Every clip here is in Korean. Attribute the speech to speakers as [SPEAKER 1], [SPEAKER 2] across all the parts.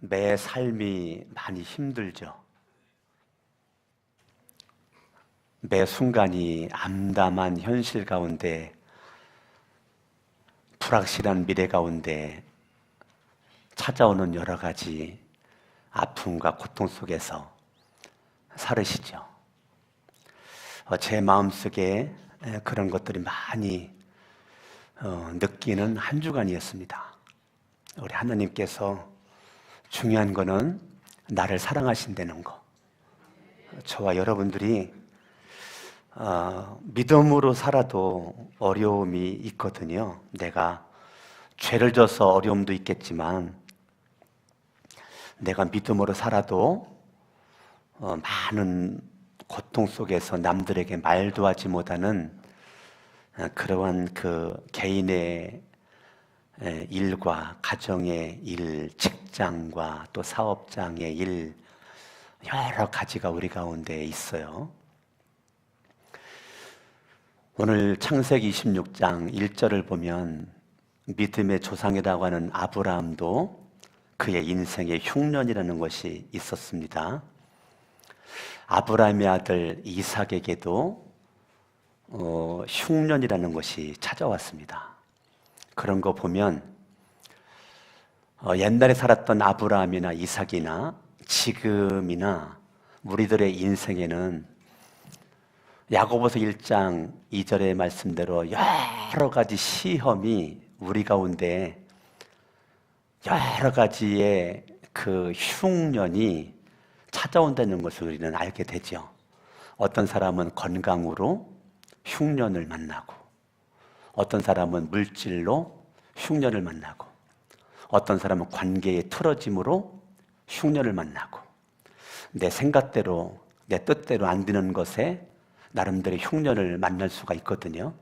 [SPEAKER 1] 매 삶이 많이 힘들죠. 매 순간이 암담한 현실 가운데, 불확실한 미래 가운데 찾아오는 여러 가지 아픔과 고통 속에서 살으시죠. 제 마음속에 그런 것들이 많이 느끼는 한 주간이었습니다. 우리 하나님께서 중요한 거는 나를 사랑하신다는 거. 저와 여러분들이 믿음으로 살아도 어려움이 있거든요. 내가 죄를 져서 어려움도 있겠지만 내가 믿음으로 살아도 많은 고통 속에서 남들에게 말도 하지 못하는 그러한 그 개인의 일과 가정의 일, 직장과 또 사업장의 일, 여러 가지가 우리 가운데 있어요. 오늘 창세기 26장 1절을 보면 믿음의 조상이라고 하는 아브라함도 그의 인생에 흉년이라는 것이 있었습니다. 아브라함의 아들 이삭에게도 흉년이라는 것이 찾아왔습니다. 그런 거 보면 옛날에 살았던 아브라함이나 이삭이나 지금이나 우리들의 인생에는 야고보서 1장 2절의 말씀대로 여러 가지 시험이 우리 가운데 여러 가지의 그 흉년이 찾아온다는 것을 우리는 알게 되죠. 어떤 사람은 건강으로 흉년을 만나고, 어떤 사람은 물질로 흉년을 만나고, 어떤 사람은 관계의 틀어짐으로 흉년을 만나고, 내 생각대로 내 뜻대로 안 되는 것에 나름대로 흉년을 만날 수가 있거든요.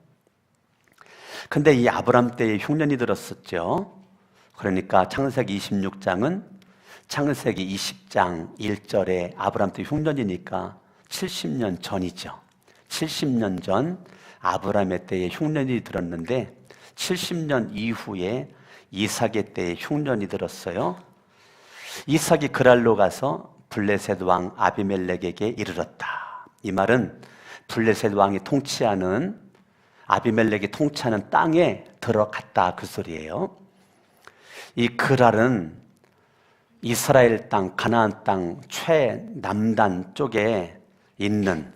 [SPEAKER 1] 근데 이 아브람 때에 흉년이 들었었죠. 그러니까 창세기 26장은 창세기 20장 1절에 아브람 때 흉년이니까 70년 전이죠. 70년 전 아브람의 때에 흉년이 들었는데 70년 이후에 이삭의 때에 흉년이 들었어요. 이삭이 그랄로 가서 블레셋 왕 아비멜렉에게 이르렀다. 이 말은 블레셋 왕이 통치하는, 아비멜렉이 통치하는 땅에 들어갔다, 그 소리예요. 이 그랄은 이스라엘 땅, 가나안 땅 최남단 쪽에 있는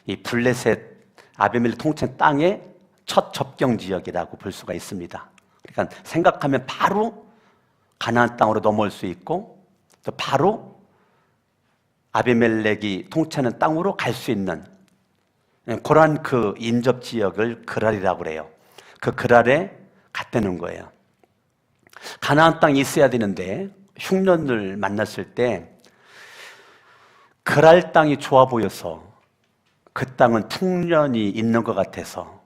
[SPEAKER 1] 이 블레셋 아비멜렉 통치한 땅의 첫 접경 지역이라고 볼 수가 있습니다. 그러니까 생각하면 바로 가나안 땅으로 넘어올 수 있고, 또 바로 아비멜렉이 통치하는 땅으로 갈 수 있는 그러한 그 인접 지역을 그랄이라고 그래요. 그 그랄에 갔다는 거예요. 가나안 땅이 있어야 되는데 흉년을 만났을 때 그랄 땅이 좋아 보여서, 그 땅은 풍년이 있는 것 같아서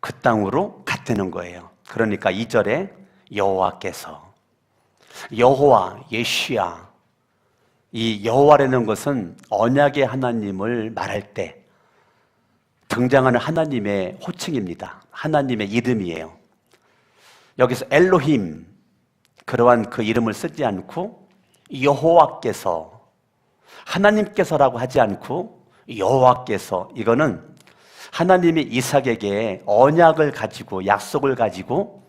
[SPEAKER 1] 그 땅으로 갔다는 거예요. 그러니까 2절에 여호와께서, 여호와, 예시야, 이 여호와라는 것은 언약의 하나님을 말할 때 등장하는 하나님의 호칭입니다. 하나님의 이름이에요. 여기서 엘로힘, 그러한 그 이름을 쓰지 않고 여호와께서, 하나님께서라고 하지 않고 여호와께서, 이거는 하나님이 이삭에게 언약을 가지고, 약속을 가지고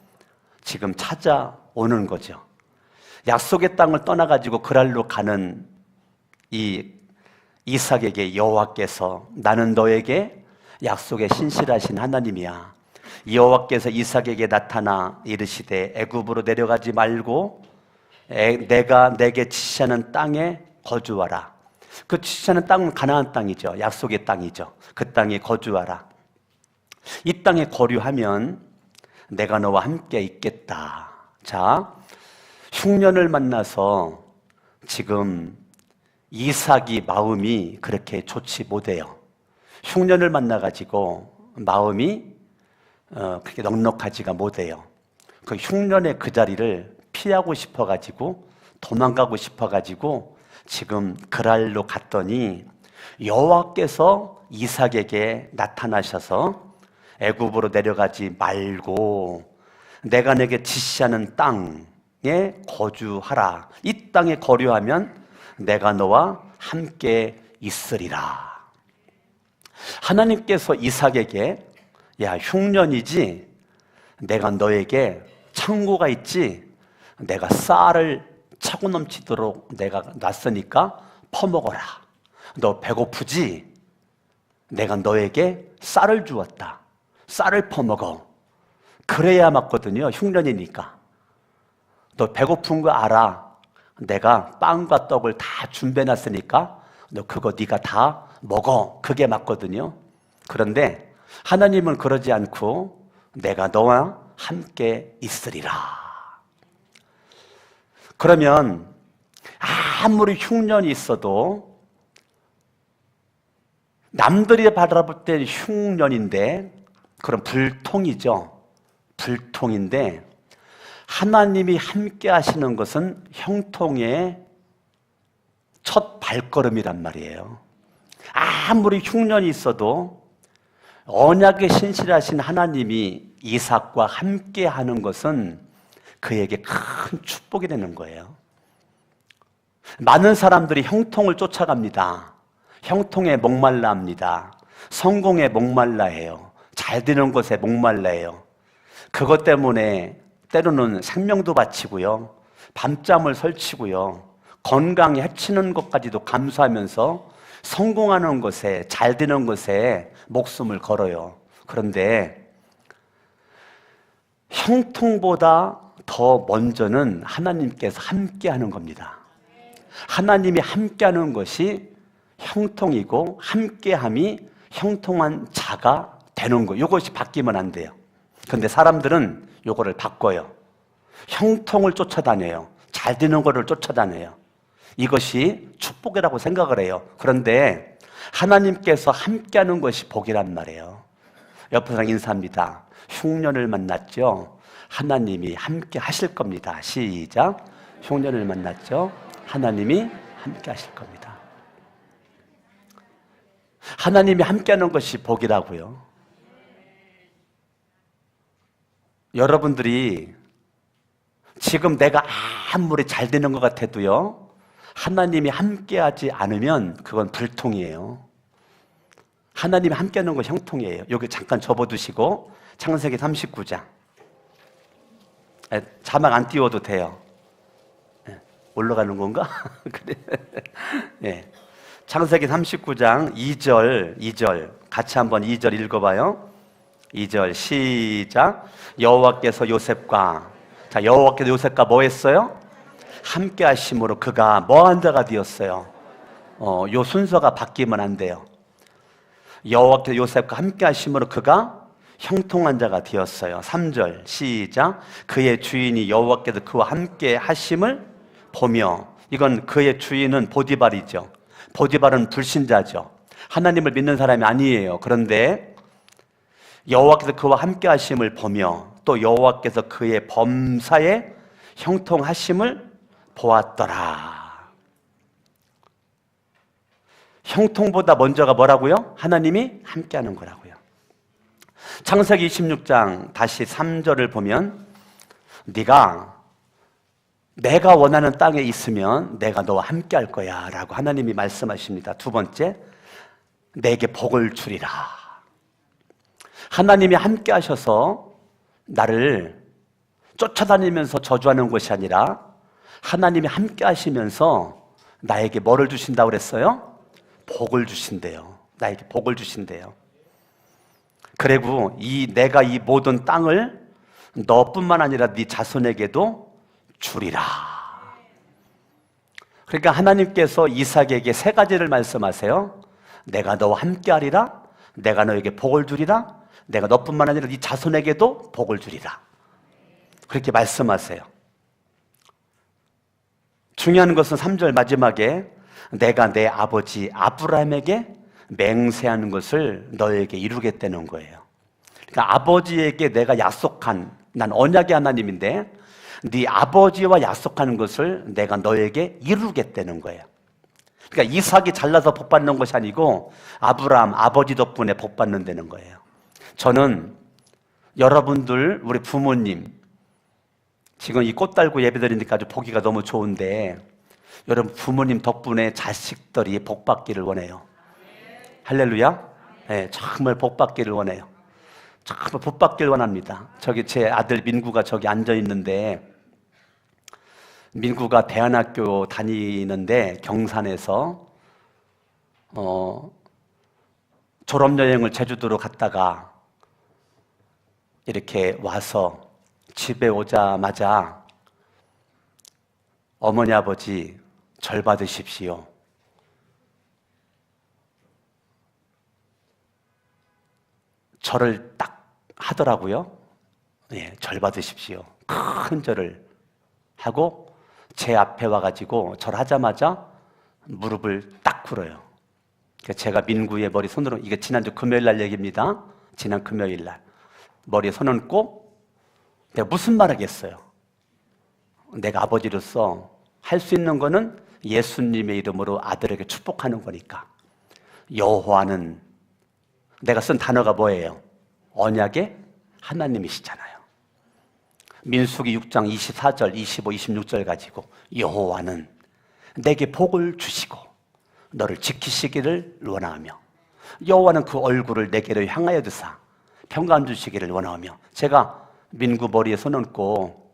[SPEAKER 1] 지금 찾아오는 거죠. 약속의 땅을 떠나가지고 그랄로 가는 이 이삭에게 여호와께서, 나는 너에게 약속에 신실하신 하나님이야. 여호와께서 이삭에게 나타나 이르시되 애굽으로 내려가지 말고 내가 내게 지시하는 땅에 거주하라. 그 지시하는 땅은 가나안 땅이죠. 약속의 땅이죠. 그 땅에 거주하라. 이 땅에 거류하면 내가 너와 함께 있겠다. 자, 흉년을 만나서 지금 이삭이 마음이 그렇게 좋지 못해요. 흉년을 만나가지고 마음이 그렇게 넉넉하지가 못해요. 그 흉년의 그 자리를 피하고 싶어가지고, 도망가고 싶어가지고 지금 그랄로 갔더니 여호와께서 이삭에게 나타나셔서 애굽으로 내려가지 말고 내가 내게 지시하는 땅, 거주하라. 이 땅에 거류하면 내가 너와 함께 있으리라. 하나님께서 이삭에게 야, 흉년이지 내가 너에게 창고가 있지 내가 쌀을 차고 넘치도록 내가 놨으니까 퍼먹어라. 너 배고프지? 내가 너에게 쌀을 주었다. 쌀을 퍼먹어. 그래야 맞거든요. 흉년이니까. 너 배고픈 거 알아. 내가 빵과 떡을 다 준비해놨으니까 너 그거 네가 다 먹어. 그게 맞거든요. 그런데 하나님은 그러지 않고 내가 너와 함께 있으리라. 그러면 아무리 흉년이 있어도 남들이 바라볼 때 흉년인데 그런 불통이죠. 불통인데 하나님이 함께 하시는 것은 형통의 첫 발걸음이란 말이에요. 아무리 흉년이 있어도 언약에 신실하신 하나님이 이삭과 함께 하는 것은 그에게 큰 축복이 되는 거예요. 많은 사람들이 형통을 쫓아갑니다. 형통에 목말라 합니다. 성공에 목말라 해요. 잘 되는 것에 목말라 해요. 그것 때문에 때로는 생명도 바치고요. 밤잠을 설치고요. 건강에 해치는 것까지도 감수하면서 성공하는 것에, 잘 되는 것에 목숨을 걸어요. 그런데 형통보다 더 먼저는 하나님께서 함께 하는 겁니다. 하나님이 함께 하는 것이 형통이고 함께함이 형통한 자가 되는 거예요. 이것이 바뀌면 안 돼요. 그런데 사람들은 이거를 바꿔요. 형통을 쫓아다녀요. 잘 되는 거를 쫓아다녀요. 이것이 축복이라고 생각을 해요. 그런데 하나님께서 함께하는 것이 복이란 말이에요. 옆에 사람 인사합니다. 흉년을 만났죠. 하나님이 함께 하실 겁니다. 시작. 흉년을 만났죠. 하나님이 함께 하실 겁니다. 하나님이 함께하는 것이 복이라고요. 여러분들이 지금 내가 아무리 잘 되는 것 같아도요, 하나님이 함께하지 않으면 그건 불통이에요. 하나님이 함께하는 것이 형통이에요. 여기 잠깐 접어두시고 창세기 39장. 자막 안 띄워도 돼요. 올라가는 건가? 그래. 네. 창세기 39장 2절 같이 한번 2절 읽어봐요. 2절 시작. 여호와께서 요셉과 뭐 했어요? 함께 하심으로 그가 뭐한 자가 되었어요? 요 순서가 바뀌면 안 돼요. 여호와께서 요셉과 함께 하심으로 그가 형통한 자가 되었어요. 3절 시작. 그의 주인이 여호와께서 그와 함께 하심을 보며, 이건 그의 주인은 보디발이죠. 보디발은 불신자죠. 하나님을 믿는 사람이 아니에요. 그런데 여호와께서 그와 함께 하심을 보며 또 여호와께서 그의 범사에 형통하심을 보았더라. 형통보다 먼저가 뭐라고요? 하나님이 함께하는 거라고요. 창세기 26장 다시 3절을 보면 내가 원하는 땅에 있으면 내가 너와 함께 할 거야 라고 하나님이 말씀하십니다. 두 번째, 내게 복을 주리라. 하나님이 함께 하셔서 나를 쫓아다니면서 저주하는 것이 아니라 하나님이 함께 하시면서 나에게 뭐를 주신다고 그랬어요? 복을 주신대요. 나에게 복을 주신대요. 그리고 내가 이 모든 땅을 너뿐만 아니라 네 자손에게도 주리라. 그러니까 하나님께서 이삭에게 세 가지를 말씀하세요. 내가 너와 함께 하리라, 내가 너에게 복을 주리라, 내가 너뿐만 아니라 네 자손에게도 복을 주리라. 그렇게 말씀하세요. 중요한 것은 3절 마지막에 내가 내 아버지 아브라함에게 맹세하는 것을 너에게 이루겠다는 거예요. 그러니까 아버지에게 내가 약속한, 난 언약의 하나님인데 네 아버지와 약속하는 것을 내가 너에게 이루겠다는 거예요. 그러니까 이삭이 잘나서 복 받는 것이 아니고 아브라함 아버지 덕분에 복 받는다는 거예요. 저는 여러분들, 우리 부모님 지금 이 꽃 달고 예배드리니까 아주 보기가 너무 좋은데 여러분 부모님 덕분에 자식들이 복 받기를 원해요. 할렐루야. 네, 정말 복 받기를 원해요. 정말 복 받기를 원합니다. 저기 제 아들 민구가 저기 앉아 있는데, 민구가 대안학교 다니는데 경산에서 졸업여행을 제주도로 갔다가 이렇게 와서 집에 오자마자 어머니 아버지 절 받으십시오. 절을 딱 하더라고요. 예, 절 받으십시오. 큰 절을 하고 제 앞에 와가지고 절하자마자 무릎을 딱 꿇어요. 제가 민구의 머리 손으로, 이게 지난주 금요일 날 얘기입니다. 지난 금요일 날 머리에 손 얹고 내가 무슨 말 하겠어요? 내가 아버지로서 할 수 있는 거는 예수님의 이름으로 아들에게 축복하는 거니까. 여호와는, 내가 쓴 단어가 뭐예요? 언약의 하나님이시잖아요. 민수기 6장 24절, 25, 26절 가지고 여호와는 내게 복을 주시고 너를 지키시기를 원하며 여호와는 그 얼굴을 내게로 향하여 드사 평강 주시기를 원하며, 제가 민구 머리에 손 얹고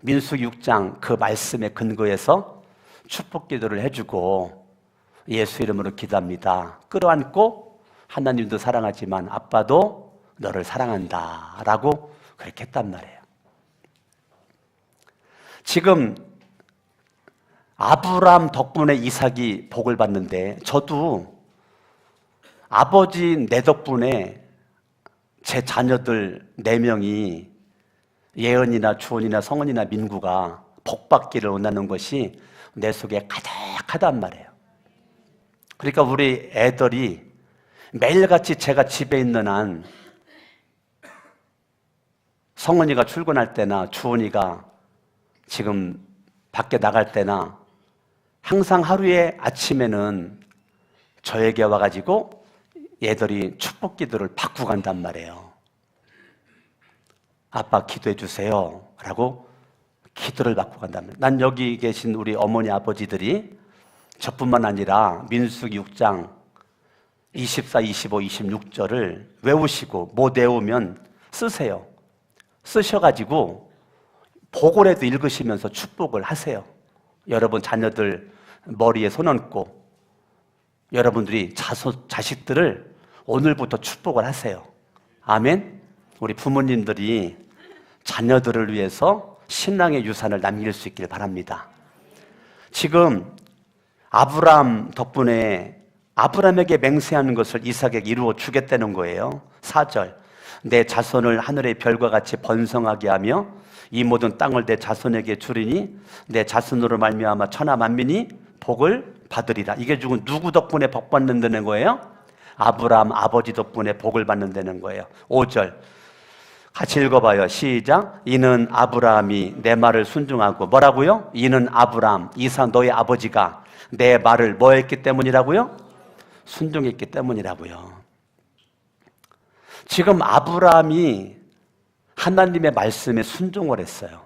[SPEAKER 1] 민수기 6장 그 말씀에 근거해서 축복 기도를 해주고 예수 이름으로 기도합니다. 끌어안고 하나님도 사랑하지만 아빠도 너를 사랑한다 라고 그렇게 했단 말이에요. 지금 아브라함 덕분에 이삭이 복을 받는데, 저도 아버지 내 덕분에 제 자녀들 4명이 예언이나 주원이나 성은이나 민구가 복 받기를 원하는 것이 내 속에 가득하단 말이에요. 그러니까 우리 애들이 매일같이 제가 집에 있는 한, 성은이가 출근할 때나 주원이가 지금 밖에 나갈 때나 항상 하루에 아침에는 저에게 와가지고 얘들이 축복 기도를 받고 간단 말이에요. 아빠 기도해 주세요 라고 기도를 받고 간단 말이에요. 난 여기 계신 우리 어머니 아버지들이 저뿐만 아니라 민수기 6장 24, 25, 26절을 외우시고 못 외우면 쓰세요. 쓰셔가지고 보고라도 읽으시면서 축복을 하세요. 여러분 자녀들 머리에 손 얹고 여러분들이 자식들을 오늘부터 축복을 하세요. 아멘. 우리 부모님들이 자녀들을 위해서 신앙의 유산을 남길 수 있기를 바랍니다. 지금 아브라함 덕분에 아브라함에게 맹세하는 것을 이삭에게 이루어 주겠다는 거예요. 4절, 내 자손을 하늘의 별과 같이 번성하게 하며 이 모든 땅을 내 자손에게 주리니 내 자손으로 말미암아 천하 만민이 복을 받으리라. 이게 누구 덕분에 복 받는다는 거예요? 아브라함 아버지 덕분에 복을 받는다는 거예요. 5절 같이 읽어봐요. 시작. 이는 아브라함이 내 말을 순종하고, 뭐라고요? 이는 아브라함, 이삭 너의 아버지가 내 말을 뭐 했기 때문이라고요? 순종했기 때문이라고요. 지금 아브라함이 하나님의 말씀에 순종을 했어요.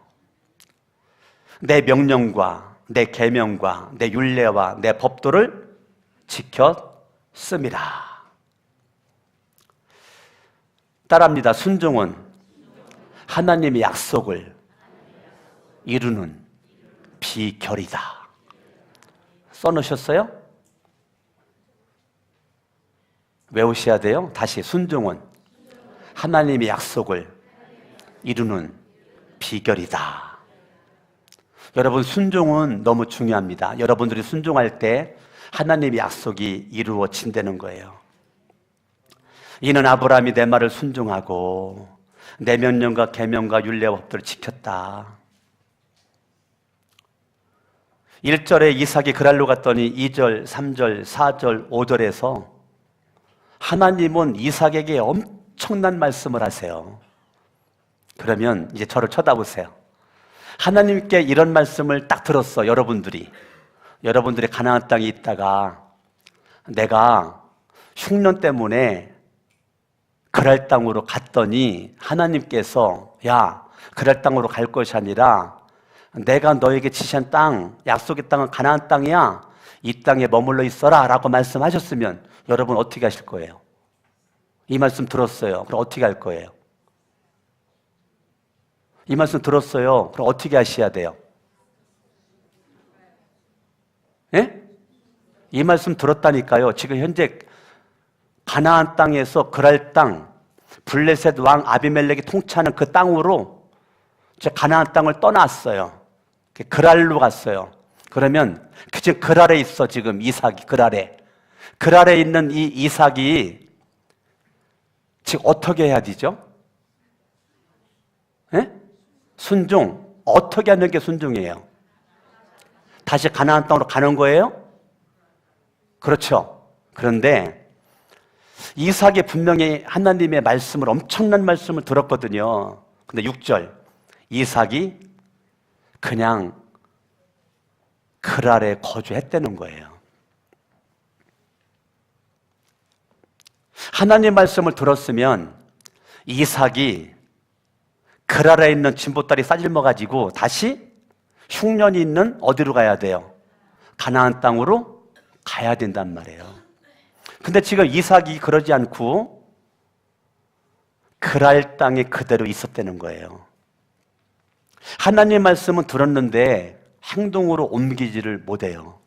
[SPEAKER 1] 내 명령과 내 계명과 내 율례와 내 법도를 지켰음이라. 따라합니다. 순종은 하나님의 약속을 이루는 비결이다. 써놓으셨어요? 외우셔야 돼요. 다시, 순종은 하나님의 약속을 이루는 비결이다. 여러분, 순종은 너무 중요합니다. 여러분들이 순종할 때 하나님의 약속이 이루어진다는 거예요. 이는 아브라함이 내 말을 순종하고 내 명령과 계명과 율례와 법도를 지켰다. 1절에 이삭이 그랄로 갔더니 2절, 3절, 4절, 5절에서 하나님은 이삭에게 엄청난 말씀을 하세요. 그러면 이제 저를 쳐다보세요. 하나님께 이런 말씀을 딱 들었어. 여러분들이 가나안 땅에 있다가 내가 흉년 때문에 그랄 땅으로 갔더니 하나님께서 야, 그랄 땅으로 갈 것이 아니라 내가 너에게 지시한 땅, 약속의 땅은 가나안 땅이야. 이 땅에 머물러 있어라 라고 말씀하셨으면 여러분 어떻게 하실 거예요? 이 말씀 들었어요. 그럼 어떻게 할 거예요? 이 말씀 들었어요. 그럼 어떻게 하셔야 돼요? 예? 이 말씀 들었다니까요. 지금 현재 가나안 땅에서 그랄 땅, 블레셋 왕 아비멜렉이 통치하는 그 땅으로 이제 가나안 땅을 떠났어요. 그랄로 갔어요. 그러면 지금 그랄에 있어. 지금 이삭이 그랄에 있는 이 이삭이 지금 어떻게 해야 되죠? 예? 순종. 어떻게 하는 게 순종이에요? 다시 가나안 땅으로 가는 거예요? 그렇죠. 그런데 이삭이 분명히 하나님의 말씀을, 엄청난 말씀을 들었거든요. 근데 6절, 이삭이 그냥 그랄에 거주했다는 거예요. 하나님 말씀을 들었으면 이삭이 그랄에 있는 진보다리 싸질러가지고 다시 흉년이 있는 어디로 가야 돼요? 가나안 땅으로 가야 된단 말이에요. 근데 지금 이삭이 그러지 않고 그랄 땅에 그대로 있었다는 거예요. 하나님 말씀은 들었는데 행동으로 옮기지를 못해요.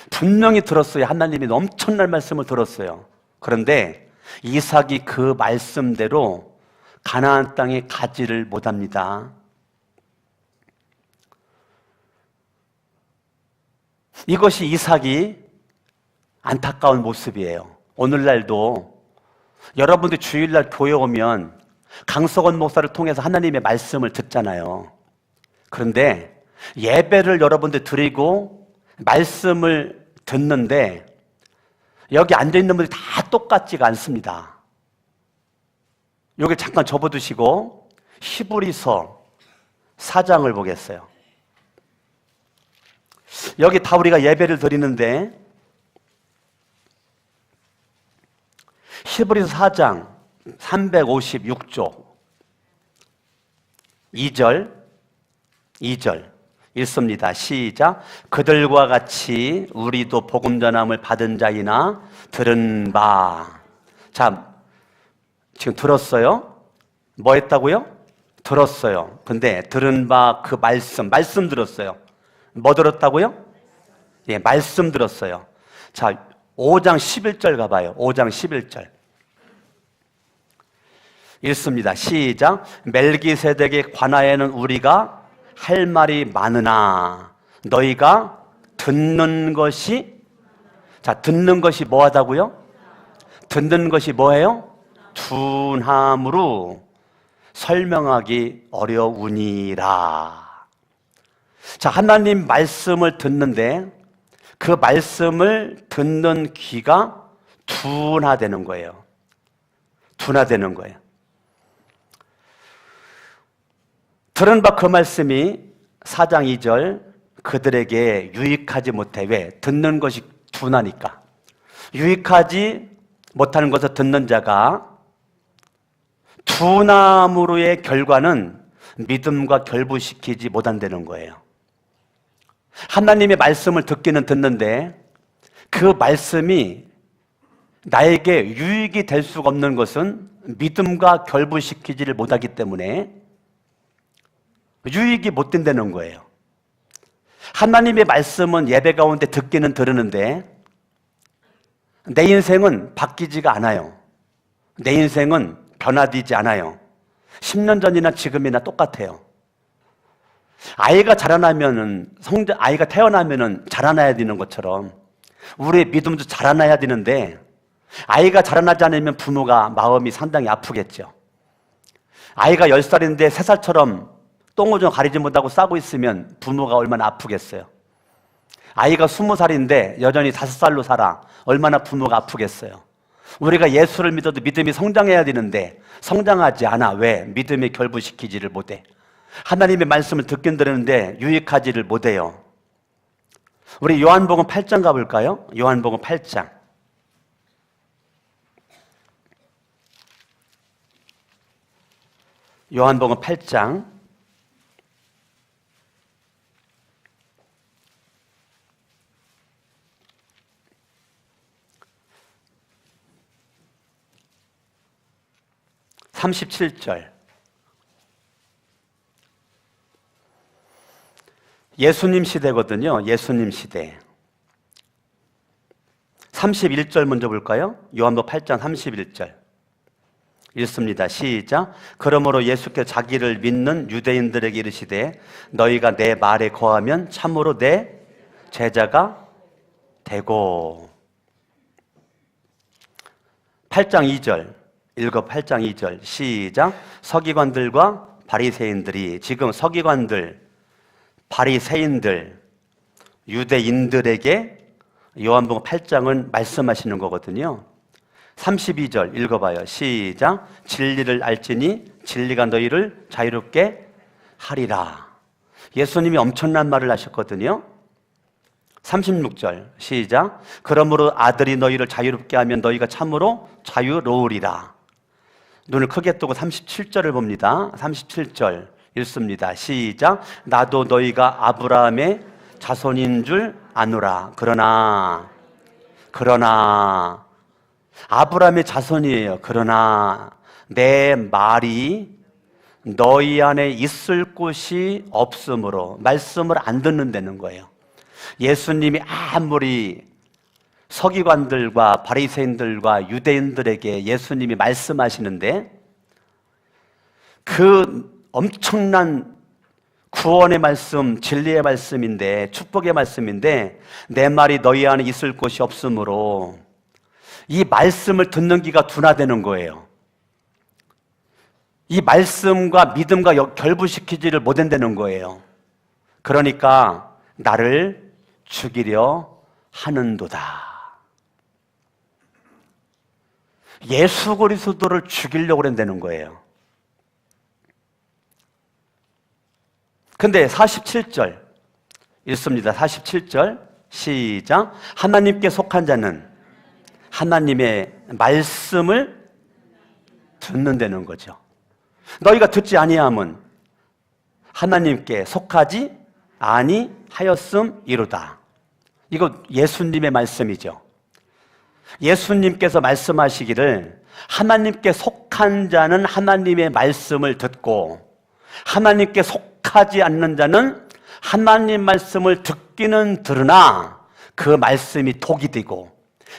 [SPEAKER 1] 분명히 들었어요. 하나님이 엄청난 말씀을 들었어요. 그런데 이삭이 그 말씀대로 가나안 땅에 가지를 못합니다. 이것이 이삭이 안타까운 모습이에요. 오늘날도 여러분들 주일날 교회 오면 강석원 목사를 통해서 하나님의 말씀을 듣잖아요. 그런데 예배를 여러분들 드리고 말씀을 듣는데 여기 앉아있는 분들이 다 똑같지가 않습니다. 여기 잠깐 접어두시고 히브리서 4장을 보겠어요. 여기 다 우리가 예배를 드리는데 히브리서 4장 356조 2절 읽습니다. 시작. 그들과 같이 우리도 복음 전함을 받은 자이나 들은 바. 자, 지금 들었어요? 뭐 했다고요? 들었어요. 근데 들은 바 그 말씀 들었어요. 뭐 들었다고요? 예, 말씀 들었어요. 자, 5장 11절 가봐요. 5장 11절 읽습니다. 시작. 멜기세덱의 관하에는 우리가 할 말이 많으나 너희가 듣는 것이, 자, 듣는 것이 뭐하다고요? 듣는 것이 뭐예요? 둔함으로 설명하기 어려우니라. 자, 하나님 말씀을 듣는데 그 말씀을 듣는 귀가 둔하되는 거예요. 둔하되는 거예요. 들은 바 그 말씀이 4장 2절 그들에게 유익하지 못해. 왜? 듣는 것이 둔하니까. 유익하지 못하는 것을 듣는 자가 둔함으로의 결과는 믿음과 결부시키지 못한다는 거예요. 하나님의 말씀을 듣기는 듣는데 그 말씀이 나에게 유익이 될 수가 없는 것은 믿음과 결부시키지를 못하기 때문에 유익이 못 된다는 거예요. 하나님의 말씀은 예배 가운데 듣기는 들으는데 내 인생은 바뀌지가 않아요. 내 인생은 변화되지 않아요. 10년 전이나 지금이나 똑같아요. 아이가 태어나면은 자라나야 되는 것처럼 우리의 믿음도 자라나야 되는데 아이가 자라나지 않으면 부모가 마음이 상당히 아프겠죠. 아이가 10살인데 3살처럼 똥오줌 가리지 못하고 싸고 있으면 부모가 얼마나 아프겠어요. 아이가 20살인데 여전히 5살로 살아. 얼마나 부모가 아프겠어요. 우리가 예수를 믿어도 믿음이 성장해야 되는데 성장하지 않아. 왜? 믿음이 결부시키지를 못해. 하나님의 말씀을 듣긴 들었는데 유익하지를 못해요. 우리 요한복음 8장 가볼까요? 요한복음 8장. 요한복음 8장 37절. 예수님 시대거든요. 예수님 시대. 31절 먼저 볼까요? 요한복음 8장 31절. 읽습니다. 시작. 그러므로 예수께서 자기를 믿는 유대인들에게 이르시되 너희가 내 말에 거하면 참으로 내 제자가 되고. 8장 2절 읽어. 8장 2절 시작. 서기관들과 바리새인들이, 지금 서기관들, 바리새인들, 유대인들에게 요한복음 8장은 말씀하시는 거거든요. 32절 읽어봐요. 시작. 진리를 알지니 진리가 너희를 자유롭게 하리라. 예수님이 엄청난 말을 하셨거든요. 36절 시작. 그러므로 아들이 너희를 자유롭게 하면 너희가 참으로 자유로우리라. 눈을 크게 뜨고 37절을 봅니다. 37절 읽습니다. 시작. 나도 너희가 아브라함의 자손인 줄 아노라. 그러나 아브라함의 자손이에요. 그러나 내 말이 너희 안에 있을 곳이 없으므로 말씀을 안 듣는다는 거예요. 예수님이 아무리 서기관들과 바리새인들과 유대인들에게 예수님이 말씀하시는데, 그 엄청난 구원의 말씀, 진리의 말씀인데, 축복의 말씀인데, 내 말이 너희 안에 있을 곳이 없으므로 이 말씀을 듣는 귀가 둔하되는 거예요. 이 말씀과 믿음과 결부시키지를 못한다는 거예요. 그러니까 나를 죽이려 하는도다. 예수 그리스도를 죽이려고 한다는 거예요. 근데 47절 읽습니다. 47절 시작. 하나님께 속한 자는 하나님의 말씀을 듣는다는 거죠. 너희가 듣지 아니함은 하나님께 속하지 아니하였음이로다. 이거 예수님의 말씀이죠. 예수님께서 말씀하시기를 하나님께 속한 자는 하나님의 말씀을 듣고 하나님께 속하지 않는 자는 하나님 말씀을 듣기는 들으나 그 말씀이 독이 되고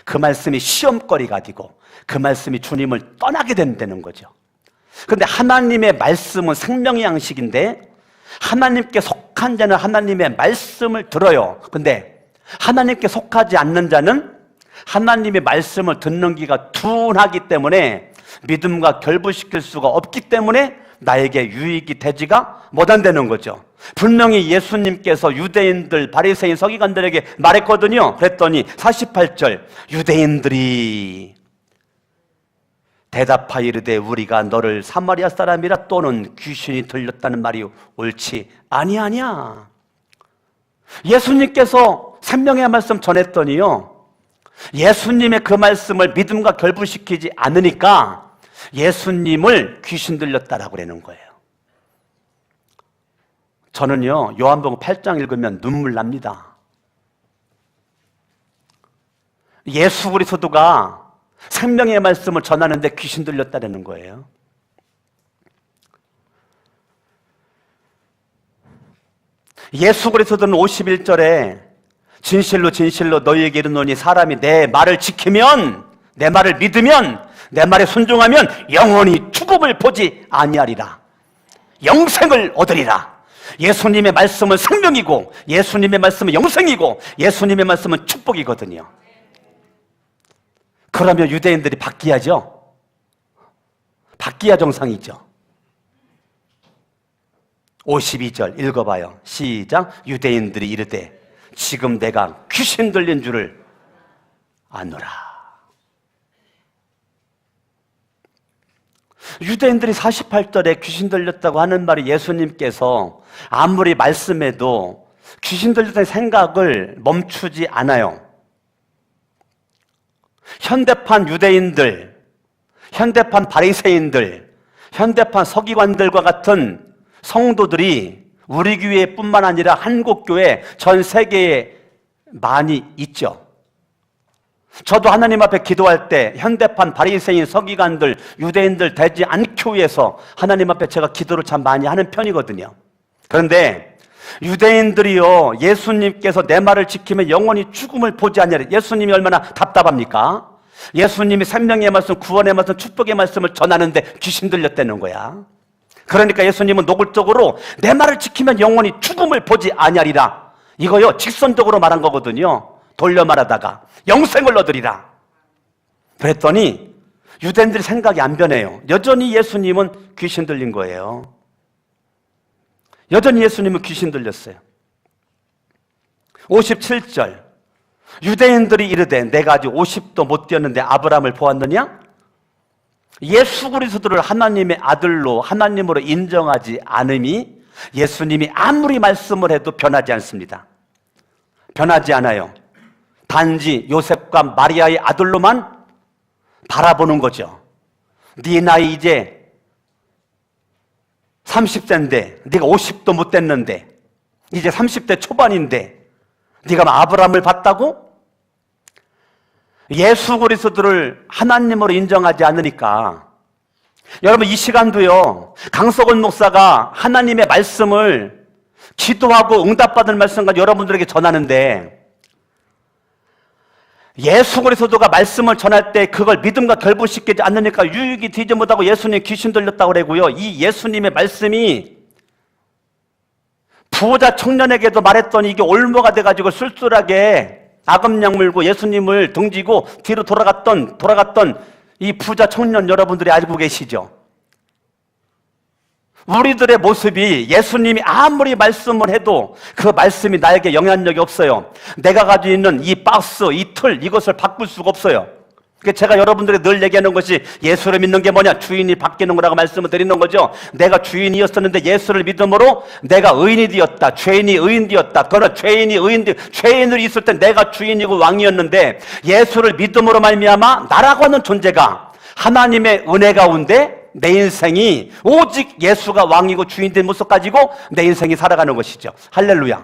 [SPEAKER 1] 그 말씀이 시험거리가 되고 그 말씀이 주님을 떠나게 된다는 거죠. 그런데 하나님의 말씀은 생명의 양식인데 하나님께 속한 자는 하나님의 말씀을 들어요. 근데 하나님께 속하지 않는 자는 하나님의 말씀을 듣는 귀가 둔하기 때문에 믿음과 결부시킬 수가 없기 때문에 나에게 유익이 되지가 못한다는 거죠. 분명히 예수님께서 유대인들, 바리새인, 서기관들에게 말했거든요. 그랬더니 48절 유대인들이 대답하여 이르되 우리가 너를 사마리아 사람이라 또는 귀신이 들렸다는 말이 옳지 아니하냐. 예수님께서 생명의 말씀 전했더니요, 예수님의 그 말씀을 믿음과 결부시키지 않으니까 예수님을 귀신 들렸다라고 그러는 거예요. 저는요, 요한복음 8장 읽으면 눈물 납니다. 예수 그리스도가 생명의 말씀을 전하는데 귀신 들렸다는 거예요. 예수 그리스도는 51절에 진실로 진실로 너희에게 이르노니 사람이 내 말을 지키면, 내 말을 믿으면, 내 말에 순종하면 영원히 죽음을 보지 아니하리라. 영생을 얻으리라. 예수님의 말씀은 생명이고 예수님의 말씀은 영생이고 예수님의 말씀은 축복이거든요. 그러면 유대인들이 바뀌어야죠. 바뀌어야 정상이죠. 52절 읽어봐요. 시작. 유대인들이 이르되 지금 내가 귀신 들린 줄을 아노라. 유대인들이 48절에 귀신 들렸다고 하는 말이 예수님께서 아무리 말씀해도 귀신 들렸다는 생각을 멈추지 않아요. 현대판 유대인들, 현대판 바리새인들, 현대판 서기관들과 같은 성도들이 우리 교회뿐만 아니라 한국교회 전 세계에 많이 있죠. 저도 하나님 앞에 기도할 때 현대판 바리새인 서기관들 유대인들 되지 않기 위해서 하나님 앞에 제가 기도를 참 많이 하는 편이거든요. 그런데 유대인들이요, 예수님께서 내 말을 지키면 영원히 죽음을 보지 않으리라. 예수님이 얼마나 답답합니까? 예수님이 생명의 말씀, 구원의 말씀, 축복의 말씀을 전하는데 귀신 들렸다는 거야. 그러니까 예수님은 노골적으로 내 말을 지키면 영원히 죽음을 보지 아니하리라. 이거요, 직선적으로 말한 거거든요. 돌려 말하다가 영생을 얻으리라. 그랬더니 유대인들이 생각이 안 변해요. 여전히 예수님은 귀신 들린 거예요. 여전히 예수님은 귀신 들렸어요. 57절, 유대인들이 이르되 내가 아직 50도 못 되었는데 아브라함을 보았느냐? 예수 그리스도를 하나님의 아들로 하나님으로 인정하지 않음이 예수님이 아무리 말씀을 해도 변하지 않습니다. 변하지 않아요. 단지 요셉과 마리아의 아들로만 바라보는 거죠. 네 나이 이제 30세인데 네가 50도 못 됐는데 이제 30대 초반인데 네가 아브라함을 봤다고? 예수 그리스도를 하나님으로 인정하지 않으니까. 여러분, 이 시간도요, 강석원 목사가 하나님의 말씀을 기도하고 응답받은 말씀과 여러분들에게 전하는데 예수 그리스도가 말씀을 전할 때 그걸 믿음과 결부시키지 않으니까 유익이 되지 못하고 예수님 귀신 들렸다고 그러고요. 이 예수님의 말씀이 부자 청년에게도 말했더니 이게 올무가 돼가지고 쓸쓸하게 악음약 물고 예수님을 등지고 뒤로 돌아갔던 이 부자 청년 여러분들이 알고 계시죠? 우리들의 모습이 예수님이 아무리 말씀을 해도 그 말씀이 나에게 영향력이 없어요. 내가 가지고 있는 이 박스, 이 틀, 이것을 바꿀 수가 없어요. 제가 여러분들에게 늘 얘기하는 것이 예수를 믿는 게 뭐냐? 주인이 바뀌는 거라고 말씀을 드리는 거죠. 내가 주인이었었는데 예수를 믿음으로 내가 의인이 되었다. 죄인이 의인 되었다. 그러나 죄인으로 있을 때 내가 주인이고 왕이었는데 예수를 믿음으로 말미암아 나라고 하는 존재가 하나님의 은혜 가운데 내 인생이 오직 예수가 왕이고 주인 된 모습 가지고 내 인생이 살아가는 것이죠. 할렐루야.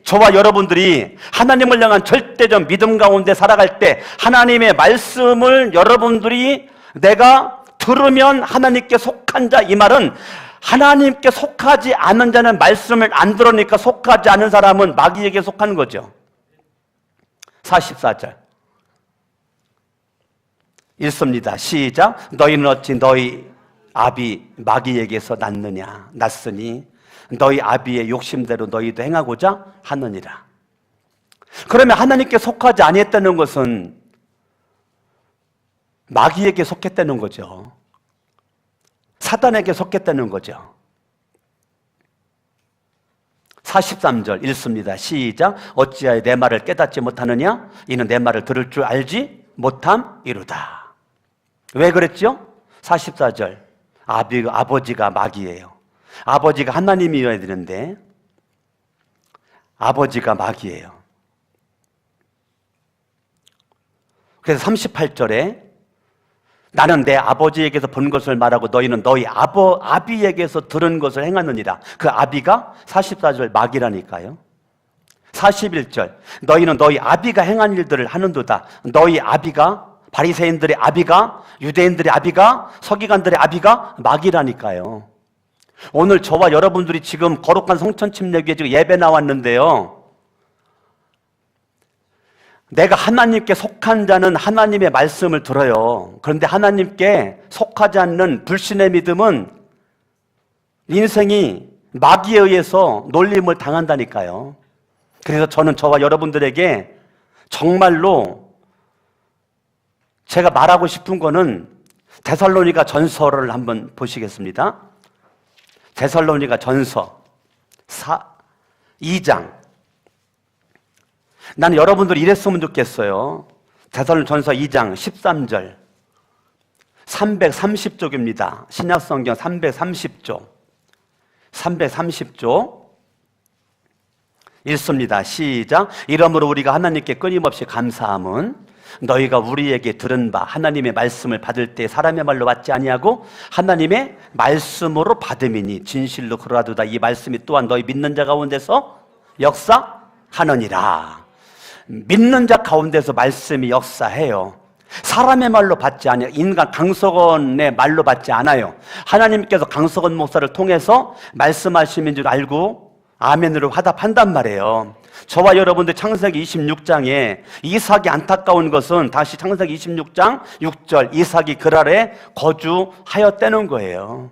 [SPEAKER 1] 저와 여러분들이 하나님을 향한 절대적 믿음 가운데 살아갈 때 하나님의 말씀을 여러분들이 내가 들으면 하나님께 속한 자, 이 말은 하나님께 속하지 않은 자는 말씀을 안 들으니까 속하지 않은 사람은 마귀에게 속하는 거죠. 44절 읽습니다. 시작. 너희는 어찌 너희 아비 마귀에게서 났으니 너희 아비의 욕심대로 너희도 행하고자 하느니라. 그러면 하나님께 속하지 아니했다는 것은 마귀에게 속했다는 거죠. 사단에게 속했다는 거죠. 43절 읽습니다. 시작. 어찌하여 내 말을 깨닫지 못하느냐? 이는 내 말을 들을 줄 알지 못함이로다. 왜 그랬죠? 44절 아버지가 마귀예요. 아버지가 하나님이어야 되는데 아버지가 마귀예요. 그래서 38절에 나는 내 아버지에게서 본 것을 말하고 너희는 너희 아비에게서 들은 것을 행하느니라. 그 아비가 44절 마귀라니까요. 41절 너희는 너희 아비가 행한 일들을 하는도다. 너희 아비가 바리새인들의 아비가, 유대인들의 아비가, 서기관들의 아비가 마귀라니까요. 오늘 저와 여러분들이 지금 거룩한 성천 침례교회 지금 예배 나왔는데요, 내가 하나님께 속한 자는 하나님의 말씀을 들어요. 그런데 하나님께 속하지 않는 불신의 믿음은 인생이 마귀에 의해서 놀림을 당한다니까요. 그래서 저는 저와 여러분들에게 정말로 제가 말하고 싶은 거는 데살로니가 전서를 한번 보시겠습니다. 데살로니가 전서 2장. 나는 여러분들이 이랬으면 좋겠어요. 데살로니가 전서 2장 13절 330쪽입니다. 신약성경 330쪽 330쪽 읽습니다. 시작. 이러므로 우리가 하나님께 끊임없이 감사함은 너희가 우리에게 들은 바 하나님의 말씀을 받을 때 사람의 말로 받지 아니하고 하나님의 말씀으로 받음이니 진실로 그러하도다. 이 말씀이 또한 너희 믿는 자 가운데서 역사하느니라. 믿는 자 가운데서 말씀이 역사해요. 사람의 말로 받지 않아요. 인간 강석원의 말로 받지 않아요. 하나님께서 강석원 목사를 통해서 말씀하시는 줄 알고 아멘으로 화답한단 말이에요. 저와 여러분들 창세기 26장에 이삭이 안타까운 것은 다시 창세기 26장 6절 이삭이 그랄에 거주하였다는 거예요.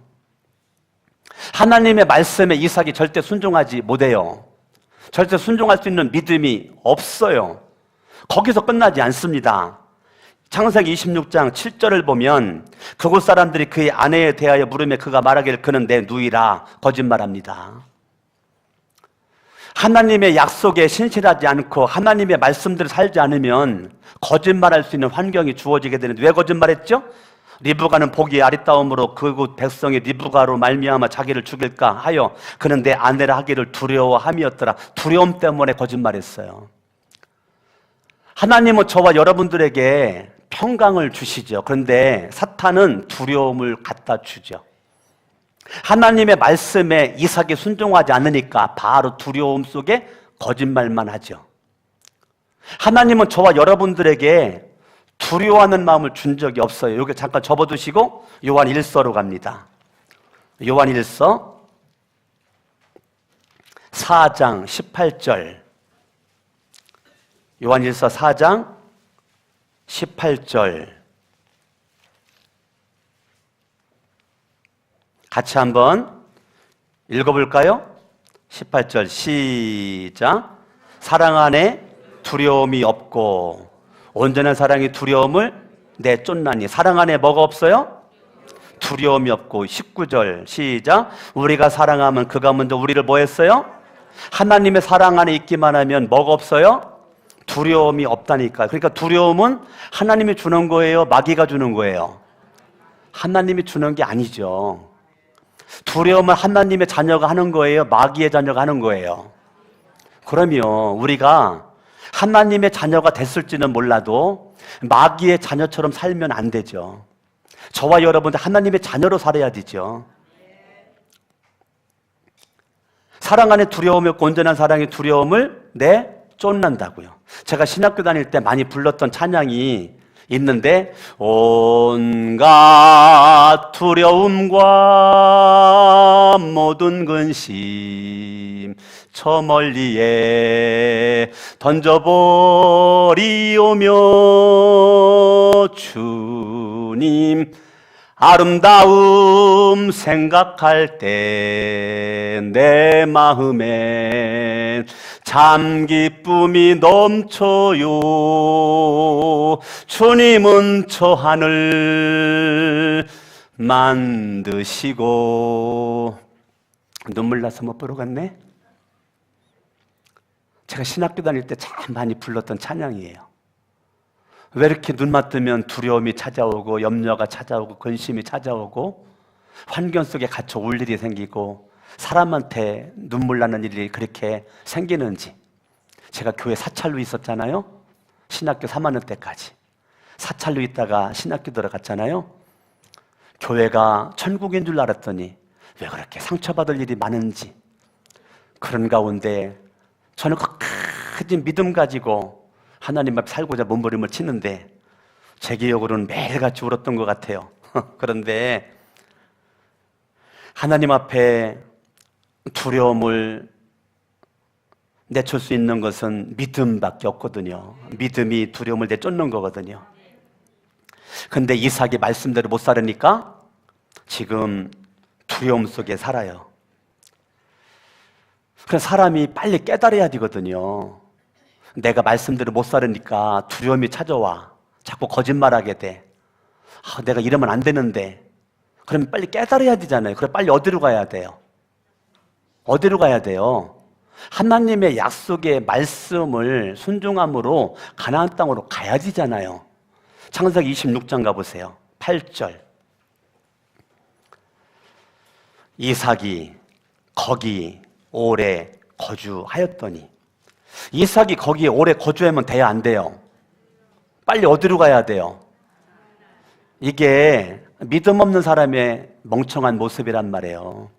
[SPEAKER 1] 하나님의 말씀에 이삭이 절대 순종하지 못해요. 절대 순종할 수 있는 믿음이 없어요. 거기서 끝나지 않습니다. 창세기 26장 7절을 보면 그곳 사람들이 그의 아내에 대하여 물으며 그가 말하기를 그는 내 누이라 거짓말합니다. 하나님의 약속에 신실하지 않고 하나님의 말씀대로 살지 않으면 거짓말할 수 있는 환경이 주어지게 되는데 왜 거짓말했죠? 리브가는 보기에 아리따움으로 그곳 백성이 리브가로 말미암아 자기를 죽일까 하여 그는 내 아내라 하기를 두려워함이었더라. 두려움 때문에 거짓말했어요. 하나님은 저와 여러분들에게 평강을 주시죠. 그런데 사탄은 두려움을 갖다 주죠. 하나님의 말씀에 이삭이 순종하지 않으니까 바로 두려움 속에 거짓말만 하죠. 하나님은 저와 여러분들에게 두려워하는 마음을 준 적이 없어요. 여기 잠깐 접어두시고 요한 1서로 갑니다. 요한 1서 4장 18절 요한 1서 4장 18절 같이 한번 읽어볼까요? 18절 시작. 사랑 안에 두려움이 없고 온전한 사랑이 두려움을 내쫓나니. 사랑 안에 뭐가 없어요? 두려움이 없고. 19절 시작. 우리가 사랑하면 그가 먼저 우리를 뭐 했어요? 하나님의 사랑 안에 있기만 하면 뭐가 없어요? 두려움이 없다니까. 그러니까 두려움은 하나님이 주는 거예요? 마귀가 주는 거예요? 하나님이 주는 게 아니죠. 두려움은 하나님의 자녀가 하는 거예요? 마귀의 자녀가 하는 거예요? 그러면 우리가 하나님의 자녀가 됐을지는 몰라도 마귀의 자녀처럼 살면 안 되죠. 저와 여러분들 하나님의 자녀로 살아야 되죠. 사랑 안에 두려움이 없고 온전한 사랑의 두려움을 내쫓는다고요. 제가 신학교 다닐 때 많이 불렀던 찬양이 있는데 온갖 두려움과 모든 근심 저 멀리에 던져버리오며 주님 아름다움 생각할 때 내 마음엔 참 기쁨이 넘쳐요. 주님은 저 하늘 만드시고. 눈물 나서 못 보러 갔네. 제가 신학교 다닐 때 참 많이 불렀던 찬양이에요. 왜 이렇게 눈만 뜨면 두려움이 찾아오고 염려가 찾아오고 근심이 찾아오고 환경 속에 갇혀 울 일이 생기고 사람한테 눈물 나는 일이 그렇게 생기는지. 제가 교회 사찰로 있었잖아요. 신학교 3학년 때까지 사찰로 있다가 신학교 들어갔잖아요. 교회가 천국인 줄 알았더니 왜 그렇게 상처받을 일이 많은지. 그런 가운데 저는 끝까지 믿음 가지고 하나님 앞에 살고자 몸부림을 치는데 제 기억으로는 매일같이 울었던 것 같아요. 그런데 하나님 앞에 두려움을 내줄 수 있는 것은 믿음밖에 없거든요. 믿음이 두려움을 내쫓는 거거든요. 근데 이삭이 말씀대로 못 살으니까 지금 두려움 속에 살아요. 그래서 사람이 빨리 깨달아야 되거든요. 내가 말씀대로 못 살으니까 두려움이 찾아와. 자꾸 거짓말하게 돼. 내가 이러면 안 되는데. 그러면 빨리 깨달아야 되잖아요. 그래 빨리 어디로 가야 돼요? 어디로 가야 돼요? 하나님의 약속의 말씀을 순종함으로 가나안 땅으로 가야 되잖아요. 창세기 26장 가보세요. 8절. 이삭이 거기 오래 거주하였더니. 이삭이 거기에 오래 거주하면 돼야 안 돼요? 빨리 어디로 가야 돼요? 이게 믿음 없는 사람의 멍청한 모습이란 말이에요.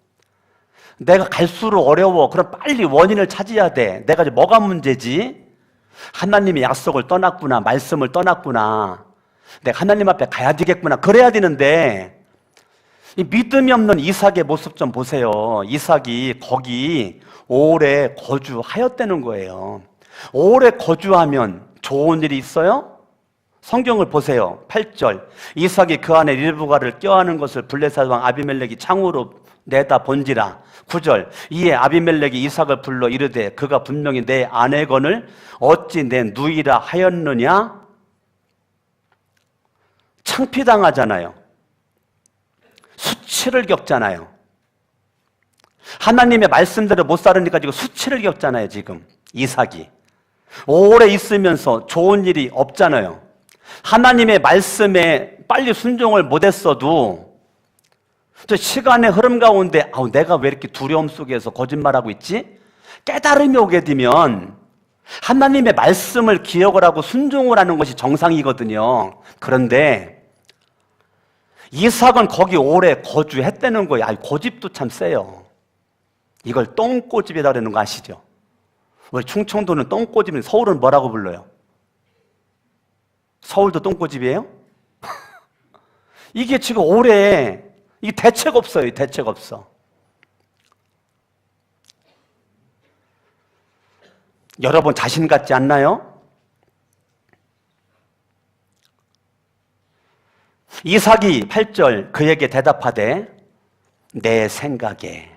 [SPEAKER 1] 내가 갈수록 어려워. 그럼 빨리 원인을 찾아야 돼. 내가 이제 뭐가 문제지? 하나님의 약속을 떠났구나, 말씀을 떠났구나, 내가 하나님 앞에 가야 되겠구나, 그래야 되는데 이 믿음이 없는 이삭의 모습 좀 보세요. 이삭이 거기 오래 거주하였다는 거예요. 오래 거주하면 좋은 일이 있어요? 성경을 보세요. 8절, 이삭이 그 안에 리브가를 껴안은 것을 블레셋 왕 아비멜렉이 창으로 내다 본지라. 9절, 이에 아비멜렉이 이삭을 불러 이르되 그가 분명히 내 아내건을 어찌 내 누이라 하였느냐? 창피당하잖아요. 수치를 겪잖아요. 하나님의 말씀대로 못 살으니까 지금 수치를 겪잖아요. 지금 이삭이 오래 있으면서 좋은 일이 없잖아요. 하나님의 말씀에 빨리 순종을 못했어도 저 시간의 흐름 가운데 내가 왜 이렇게 두려움 속에서 거짓말하고 있지? 깨달음이 오게 되면 하나님의 말씀을 기억을 하고 순종을 하는 것이 정상이거든요. 그런데 이삭은 거기 오래 거주했다는 거예요. 고집도 참 세요. 이걸 똥꼬집이라고 그러는 거 아시죠? 우리 충청도는 똥꼬집인데 서울은 뭐라고 불러요? 서울도 똥꼬집이에요? 이게 지금 오래, 이게 대책 없어요. 대책 없어. 여러분 자신 같지 않나요? 이삭이 8절 그에게 대답하되 내 생각에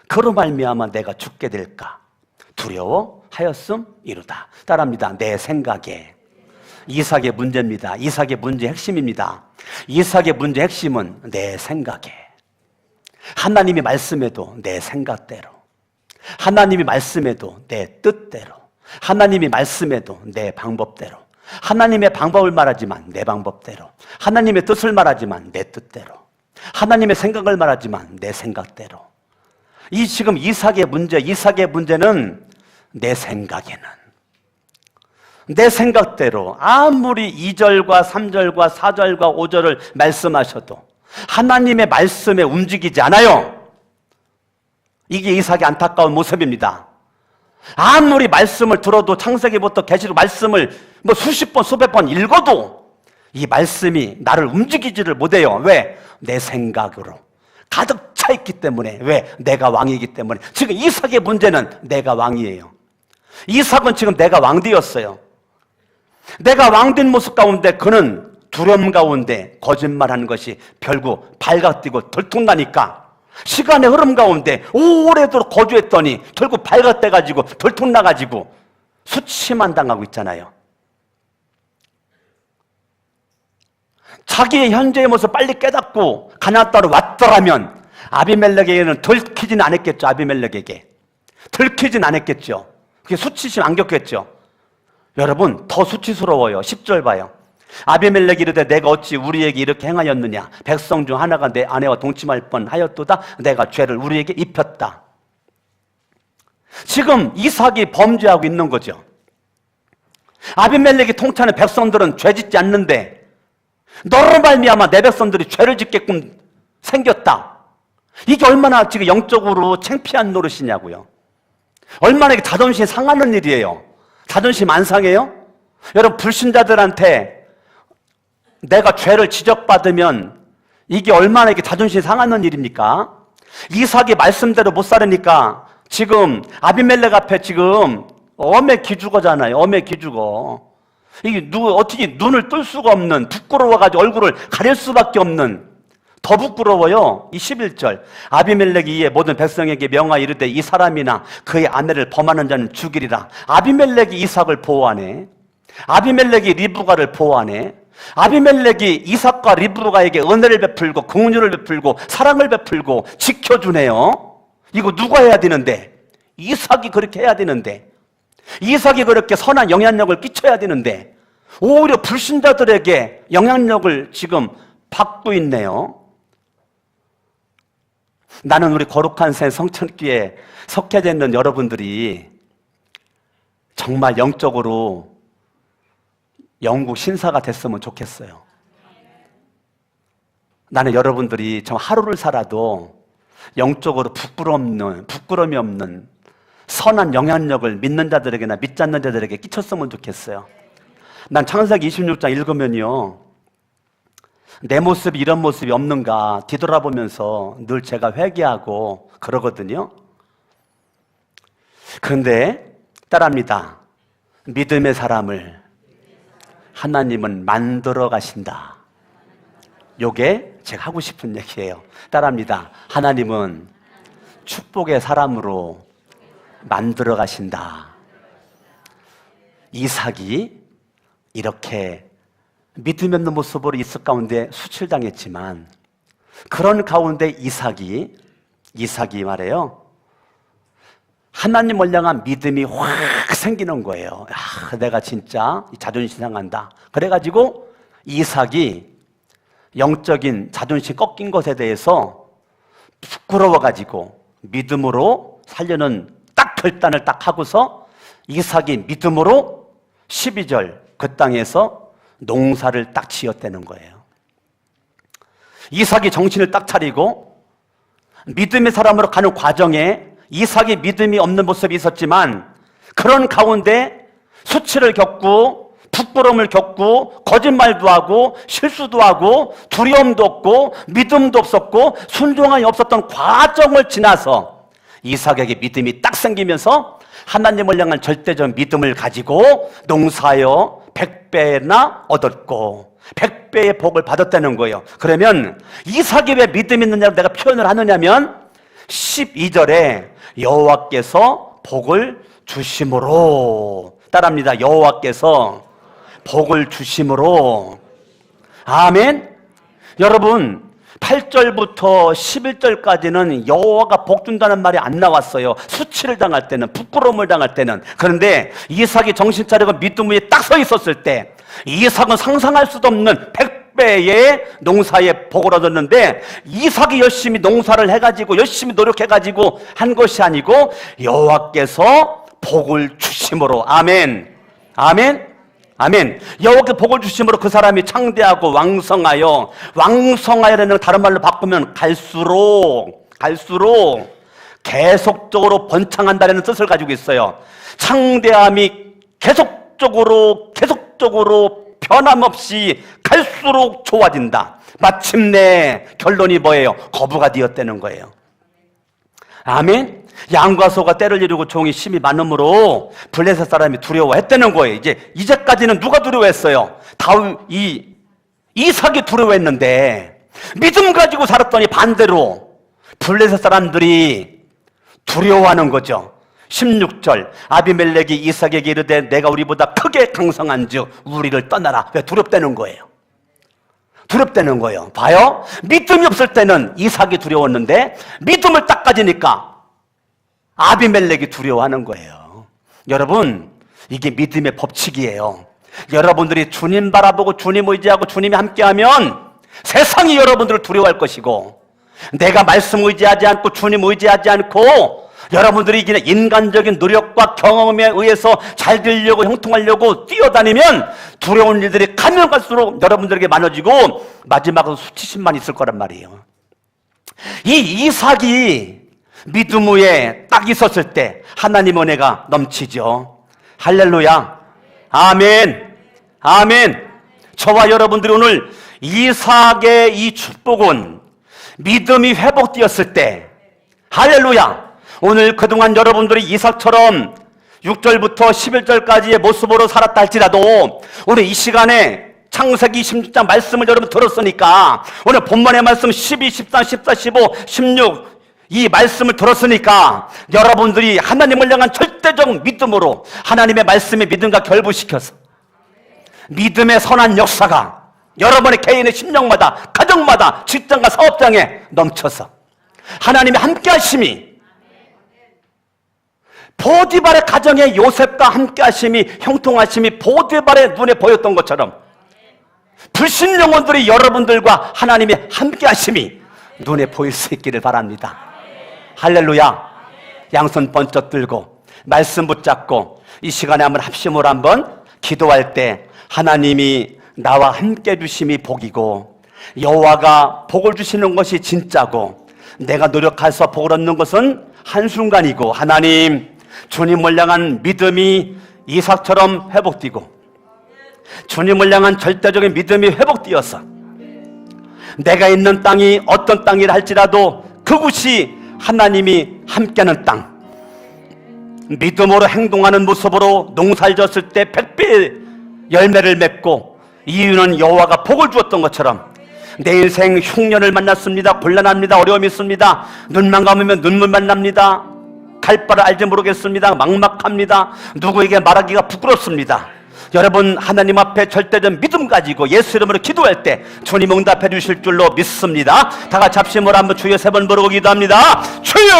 [SPEAKER 1] 그로 말미암아 내가 죽게 될까 두려워하였음이로다. 따라합니다. 내 생각에. 이삭의 문제입니다. 이삭의 문제 핵심입니다. 이삭의 문제 핵심은 내 생각에. 하나님이 말씀해도 내 생각대로, 하나님이 말씀해도 내 뜻대로, 하나님이 말씀해도 내 방법대로, 하나님의 방법을 말하지만 내 방법대로, 하나님의 뜻을 말하지만 내 뜻대로, 하나님의 생각을 말하지만 내 생각대로. 이 지금 이삭의 문제는 내 생각에는, 내 생각대로 아무리 2절과 3절과 4절과 5절을 말씀하셔도 하나님의 말씀에 움직이지 않아요. 이게 이삭의 안타까운 모습입니다. 아무리 말씀을 들어도 창세기부터 계시록 말씀을 수십 번 수백 번 읽어도 이 말씀이 나를 움직이지를 못해요. 왜? 내 생각으로 가득 차 있기 때문에. 왜? 내가 왕이기 때문에. 지금 이삭의 문제는 내가 왕이에요. 이삭은 지금 내가 왕되었어요. 내가 왕된 모습 가운데 그는 두려움 가운데 거짓말하는 것이 결국 발가 뛰고 들통나니까 시간의 흐름 가운데 오래도록 거주했더니 결국 발가 떼가지고 들통나가지고 수치만 당하고 있잖아요. 자기의 현재의 모습을 빨리 깨닫고 가나안 땅으로 왔더라면 아비멜렉에게는 들키진 않았겠죠. 아비멜렉에게 들키진 않았겠죠. 그게 수치심 안 겪겠죠. 여러분 더 수치스러워요. 10절 봐요. 아비멜렉이 이르되 내가 어찌 우리에게 이렇게 행하였느냐? 백성 중 하나가 내 아내와 동침할 뻔하였도다. 내가 죄를 우리에게 입혔다. 지금 이삭이 범죄하고 있는 거죠. 아비멜렉이 통치하는 백성들은 죄 짓지 않는데 너로 말미암아 내 백성들이 죄를 짓게끔 생겼다. 이게 얼마나 지금 영적으로 창피한 노릇이냐고요. 얼마나 이게 자존심이 상하는 일이에요. 자존심 안 상해요? 여러분 불신자들한테 내가 죄를 지적받으면 이게 얼마나 이게 자존심이 상하는 일입니까? 이삭이 말씀대로 못 살으니까 지금 아비멜렉 앞에 지금 엄해 기죽어잖아요. 엄해 기죽어. 이게 어떻게 눈을 뜰 수가 없는, 부끄러워가지고 얼굴을 가릴 수밖에 없는, 더 부끄러워요. 이 11절 아비멜렉이 이에 모든 백성에게 명하여 이르되 이 사람이나 그의 아내를 범하는 자는 죽이리라. 아비멜렉이 이삭을 보호하네. 아비멜렉이 리브가를 보호하네. 아비멜렉이 이삭과 리브가에게 은혜를 베풀고 긍휼을 베풀고 사랑을 베풀고 지켜주네요. 이거 누가 해야 되는데? 이삭이 그렇게 해야 되는데, 이삭이 그렇게 선한 영향력을 끼쳐야 되는데 오히려 불신자들에게 영향력을 지금 받고 있네요. 나는 우리 거룩한 새 성천교회에 속해 있는 여러분들이 정말 영적으로 영국 신사가 됐으면 좋겠어요. 나는 여러분들이 정 하루를 살아도 영적으로 부끄러움이 없는 선한 영향력을 믿는 자들에게나 믿지 않는 자들에게 끼쳤으면 좋겠어요. 난 창세기 26장 읽으면요, 내 모습이 이런 모습이 없는가 뒤돌아보면서 늘 제가 회개하고 그러거든요. 그런데 따라합니다. 믿음의 사람을 하나님은 만들어 가신다. 요게 제가 하고 싶은 얘기예요. 따라합니다. 하나님은 축복의 사람으로 만들어 가신다. 이삭이 이렇게 믿음 없는 모습으로 있을 가운데 수출당했지만, 그런 가운데 이삭이 말해요, 하나님을 향한 믿음이 확 생기는 거예요. 내가 진짜 자존심 상한다. 그래가지고 이삭이 영적인 자존심 꺾인 것에 대해서 부끄러워가지고 믿음으로 살려는 딱 결단을 딱 하고서 이삭이 믿음으로 12절 그 땅에서 농사를 딱 지었다는 거예요. 이삭이 정신을 딱 차리고 믿음의 사람으로 가는 과정에 이삭이 믿음이 없는 모습이 있었지만, 그런 가운데 수치를 겪고 부끄러움을 겪고 거짓말도 하고 실수도 하고 두려움도 없고 믿음도 없었고 순종함이 없었던 과정을 지나서 이삭에게 믿음이 딱 생기면서 하나님을 향한 절대적 믿음을 가지고 농사하여 100배나 얻었고 100배의 복을 받았다는 거예요. 그러면 이삭이 왜 믿음이 있느냐고 내가 표현을 하느냐면 12절에 여호와께서 복을 주심으로, 따라합니다. 여호와께서 복을 주심으로. 아멘. 여러분 8절부터 11절까지는 여호와가 복 준다는 말이 안 나왔어요. 수치를 당할 때는, 부끄러움을 당할 때는. 그런데 이삭이 정신 차리고 믿음 위에 딱 서 있었을 때 이삭은 상상할 수도 없는 100배의 농사의 복을 얻었는데, 이삭이 열심히 농사를 해가지고 열심히 노력해가지고 한 것이 아니고 여호와께서 복을 주심으로. 아멘. 아멘. 아멘. 여호와께 복을 주심으로 그 사람이 창대하고 왕성하여라는 다른 말로 바꾸면 갈수록 계속적으로 번창한다는 뜻을 가지고 있어요. 창대함이 계속적으로 변함없이 갈수록 좋아진다. 마침내 결론이 뭐예요? 거부가 되었다는 거예요. 아멘. 양과 소가 때를 이루고 종이 심이 많음으로 블레셋 사람이 두려워했다는 거예요. 이제까지는 누가 두려워했어요? 이삭이 두려워했는데, 믿음 가지고 살았더니 반대로 블레셋 사람들이 두려워하는 거죠. 16절 아비멜렉이 이삭에게 이르되 내가 우리보다 크게 강성한즉 우리를 떠나라. 왜? 두렵다는 거예요. 두렵다는 거예요. 봐요. 믿음이 없을 때는 이삭이 두려웠는데 믿음을 딱 가지니까 아비멜렉이 두려워하는 거예요. 여러분, 이게 믿음의 법칙이에요. 여러분들이 주님 바라보고 주님 의지하고 주님이 함께하면 세상이 여러분들을 두려워할 것이고, 내가 말씀 의지하지 않고 주님 의지하지 않고 여러분들이 그냥 인간적인 노력과 경험에 의해서 잘 되려고 형통하려고 뛰어다니면 두려운 일들이 가면 갈수록 여러분들에게 많아지고 마지막으로 수치심만 있을 거란 말이에요. 이 이삭이 믿음 위에 딱 있었을 때 하나님 은혜가 넘치죠. 할렐루야. 아멘. 아멘. 저와 여러분들이 오늘 이삭의 이 축복은 믿음이 회복되었을 때, 할렐루야. 오늘 그동안 여러분들이 이삭처럼 6절부터 11절까지의 모습으로 살았다 할지라도 오늘 이 시간에 창세기 26장 말씀을 여러분 들었으니까, 오늘 본문의 말씀 12, 13, 14, 15, 16 이 말씀을 들었으니까 여러분들이 하나님을 향한 절대적 믿음으로 하나님의 말씀에 믿음과 결부시켜서 믿음의 선한 역사가 여러분의 개인의 심령마다, 가정마다, 직장과 사업장에 넘쳐서 하나님의 함께하심이, 보디발의 가정에 요셉과 함께하심이, 형통하심이 보디발의 눈에 보였던 것처럼 불신 영혼들이 여러분들과 하나님의 함께하심이 눈에 보일 수 있기를 바랍니다. 할렐루야. 양손 번쩍 들고 말씀 붙잡고 이 시간에 한번 합심으로 한번 기도할 때, 하나님이 나와 함께 주심이 복이고 여호와가 복을 주시는 것이 진짜고 내가 노력해서 복을 얻는 것은 한순간이고, 하나님 주님을 향한 믿음이 이삭처럼 회복되고 주님을 향한 절대적인 믿음이 회복되어서 내가 있는 땅이 어떤 땅이라 할지라도 그곳이 하나님이 함께하는 땅, 믿음으로 행동하는 모습으로 농사를 졌을 때 100배의 열매를 맺고 이유는 여호와가 복을 주었던 것처럼 내 인생 흉년을 만났습니다. 곤란합니다. 어려움이 있습니다. 눈만 감으면 눈물만 납니다. 갈 바를 알지 모르겠습니다. 막막합니다. 누구에게 말하기가 부끄럽습니다. 여러분, 하나님 앞에 절대적 믿음 가지고 예수 이름으로 기도할 때 주님 응답해 주실 줄로 믿습니다. 다 같이 합심으로 한번 주여 3번 부르고 기도합니다. 주여!